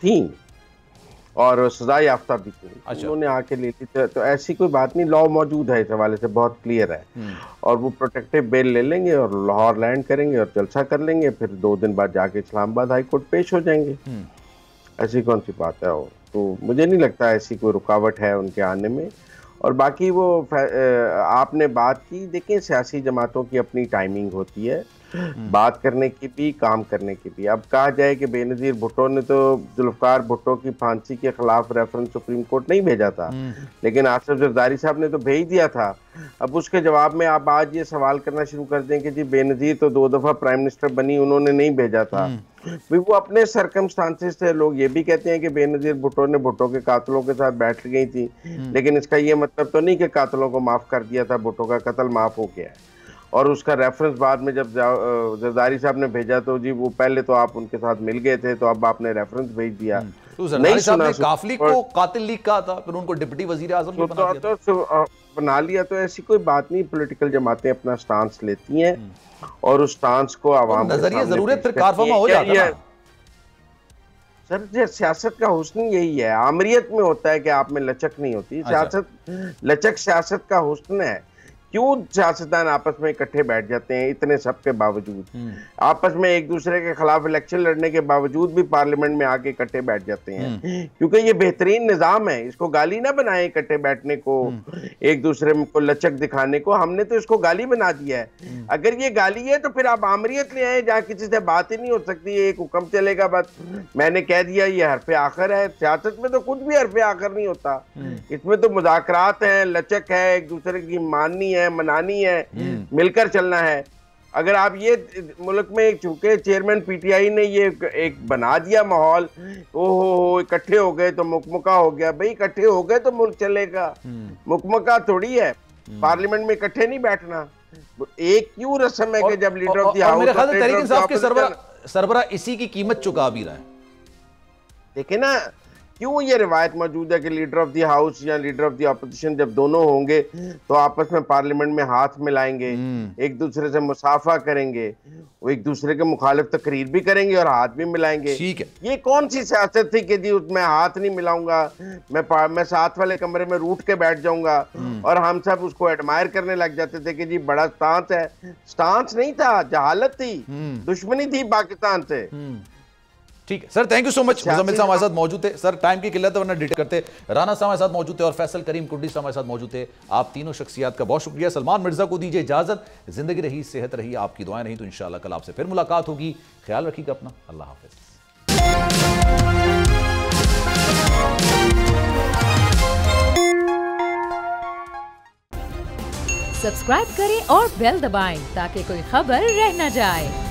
थी और सजा याफ्ता भी थी, उन्होंने आके ले ली। तो ऐसी कोई बात नहीं, लॉ मौजूद है, इस हवाले से बहुत क्लियर है। और वो प्रोटेक्टिव बेल ले लेंगे और लाहौर लैंड करेंगे और जलसा कर लेंगे, फिर 2 दिन बाद जाके इस्लामाबाद हाई कोर्ट पेश हो जाएंगे। ऐसी कौन सी बात है? तो मुझे नहीं लगता ऐसी कोई रुकावट है उनके आने में। और बाकी वो आपने बात की, देखिए सियासी जमातों की अपनी टाइमिंग होती है, बात करने की भी, काम करने की भी। अब कहा जाए कि बेनजीर भुट्टो ने तो जुल्फकार भुट्टो की फांसी के खिलाफ रेफरेंस सुप्रीम कोर्ट नहीं भेजा था, लेकिन आसिफ जरदारी साहब ने तो भेज दिया था। अब उसके जवाब में आप आज ये सवाल करना शुरू कर दें कि जी बेनजीर तो 2 दफा प्राइम मिनिस्टर बनी, उन्होंने नहीं भेजा था। वो अपने सरकमस्टांसेस थे। लोग ये भी कहते हैं कि बेनजीर भुट्टो ने भुट्टो के कातलों के साथ बैठ गई थी, लेकिन इसका ये मतलब तो नहीं कि कातलों को माफ कर दिया था, भुट्टो का कत्ल माफ हो गया है। और उसका रेफरेंस बाद में जब जरदारी साहब ने भेजा तो जी वो पहले तो आप उनके साथ मिल गए थे, तो अब आपने रेफरेंस भेज दिया। तो जरदारी साहब ने काफली को कातिल लीग कहा था, फिर उनको डिप्टी वजीर आजम भी बना लिया। तो ऐसी कोई बात नहीं, पॉलिटिकल जमातें अपना स्टांस लेती हैं और उस स्टांस को आवाम के सामने जरूरत फिर कारफरमा हो जाता है। सर, सियासत का हुस्न यही है, आमरियत में होता है कि आप में लचक नहीं होती। सियासत लचक सियासत का हुस्न है क्यों सियासतदान आपस में इकट्ठे बैठ जाते हैं इतने सब के बावजूद, आपस में एक दूसरे के खिलाफ इलेक्शन लड़ने के बावजूद भी पार्लियामेंट में आके इकट्ठे बैठ जाते हैं? क्योंकि ये बेहतरीन निजाम है, इसको गाली ना बनाए इकट्ठे बैठने को, एक दूसरे को लचक दिखाने को। हमने तो इसको गाली बना दिया है। अगर ये गाली है तो फिर आप आमरीत ले आए जहाँ किसी से बात ही नहीं हो सकती, एक हुक्म चलेगा बस, मैंने कह दिया ये हरफ आखिर है। सियासत में तो कुछ भी हरफ आखिर नहीं होता, इसमें तो मुज़ाकरात है, लचक है, एक दूसरे की माननी है, मनानी है, मिलकर चलना है। अगर आप ये मुल्क में चूंकि चेयरमैन पीटीआई ने ये एक बना दिया माहौल, ओहो इकट्ठे हो गए तो मुकमुका हो गया, भाई इकट्ठे हो गए तो मुल्क चलेगा, मुकमुका थोड़ी है। पार्लियामेंट में इकट्ठे नहीं बैठना, एक क्यों रस्म है कि जब लीडर ऑफ द हाउस, मेरे ख्याल से तहरीक इंसाफ के सरबरा इसी की कीमत चुका भी रहा है। देखिए ना क्यों ये रिवायत मौजूद है कि लीडर ऑफ द हाउस या लीडर ऑफ द ऑपोजिशन जब दोनों होंगे तो आपस में पार्लियामेंट में हाथ मिलाएंगे, एक दूसरे से मुसाफा करेंगे, वो एक दूसरे के मुखालिफ तकरीर भी करेंगे और हाथ भी मिलाएंगे। ठीक है, ये कौन सी सियासत थी कि जी उसमें हाथ नहीं मिलाऊंगा, मैं साथ वाले कमरे में रूठ के बैठ जाऊंगा, और हम सब उसको एडमायर करने लग जाते थे कि जी बड़ा स्टांस है। स्टांस नहीं था, जहालत थी, दुश्मनी थी पाकिस्तान से। ठीक है sir, thank you so much. Muzammil साहब हमारे साथ मौजूद थे। सर टाइम की किल्लत है वरना डिटेल करते। राना साहब हमारे साथ मौजूद थे और फैसल करीम कुर्डी साहब हमारे साथ मौजूद थे। आप तीनों शख्सियात का बहुत शुक्रिया। सलमान मिर्जा को दीजिए इजाजत। जिंदगी रही, सेहत रही, आपकी दुआएं रही तो इंशाल्लाह कल आपसे फिर मुलाकात होगी। ख्याल रखिएगा अपना। अल्लाह हाफिज। सब्सक्राइब करें और बेल दबाएं ताकि कोई खबर रह न जाए।